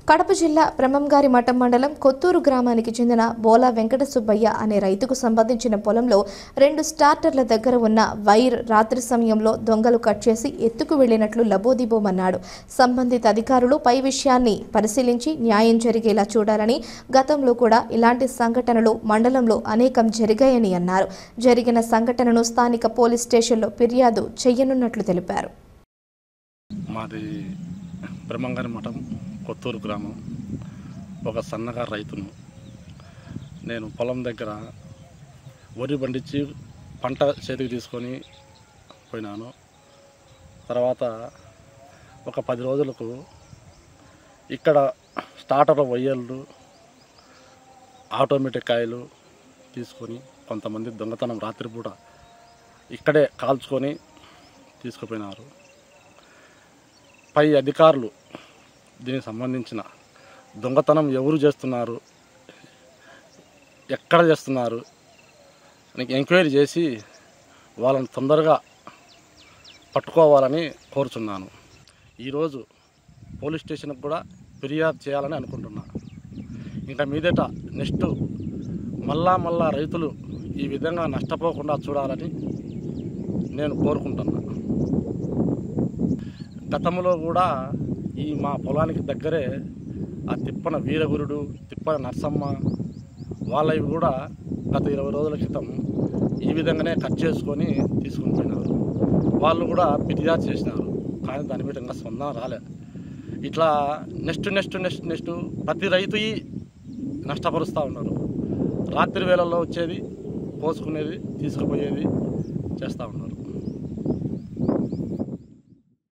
కడప జిల్లా బ్రహ్మంగారి మఠం మండలం కొత్తూరు గ్రామానికి చెందిన బోలా వెంకట సుబ్బయ్య అనే రైతుకు సంబంధించిన పొలంలో 2 స్టార్టర్ల దగ్గర ఉన్న వైర్ రాత్రి సమయంలో దొంగలు కట్ చేసి ఎత్తుకు వెళ్లినట్లు లబోదిబోమన్నాడు. సంబంధిత అధికారులు పై విషయాన్ని పరిశీలించి న్యాయం జరిగేలా చూడాలని, గతంలో కూడా ఇలాంటి సంఘటనలు మండలంలో అనేకం జరిగాయని అన్నారు. జరిగిన సంఘటనను స్థానిక పోలీస్ స్టేషన్లో ఫిర్యాదు చేయనున్నట్లు తెలిపారు. మాది బ్రహ్మంగారి మఠం కొత్తూరు గ్రామం. ఒక సన్నకారు రైతును. నేను పొలం దగ్గర వరి పండించి పంట చేతికి తీసుకొని పోయినాను. తర్వాత ఒక 10 రోజులకు ఇక్కడ స్టార్టర్ వైర్లు, ఆటోమేటిక్ కాయలు తీసుకొని కొంతమంది దొంగతనం రాత్రిపూట ఇక్కడే కాల్చుకొని తీసుకుపోయినారు. పై అధికారులు దీనికి సంబంధించిన దొంగతనం ఎవరు చేస్తున్నారు, ఎక్కడ చేస్తున్నారు అని ఎంక్వైరీ చేసి వాళ్ళని తొందరగా పట్టుకోవాలని కోరుచున్నాను. ఈరోజు పోలీస్ స్టేషన్కి కూడా ఫిర్యాదు చేయాలని అనుకుంటున్నాను. ఇంకా మీదట నెక్స్ట్ మళ్ళా రైతులు ఈ విధంగా నష్టపోకుండా చూడాలని నేను కోరుకుంటున్నాను. గతంలో కూడా ఈ మా పొలానికి దగ్గరే ఆ తిప్పన వీరగురుడు, తిప్పన నర్సమ్మ వాళ్ళవి కూడా గత 20 రోజుల క్రితం ఈ విధంగానే కట్ చేసుకొని తీసుకుని పోయినారు. వాళ్ళు కూడా ఫిర్యాదు చేసినారు, కానీ దాని మీద ఇంకా స్పందన రాలే. ఇట్లా నెక్స్ట్ ప్రతి రైతు నష్టపరుస్తూ ఉన్నారు. రాత్రి వేళల్లో వచ్చేది, కోసుకునేది, తీసుకుపోయేది చేస్తూ ఉన్నారు.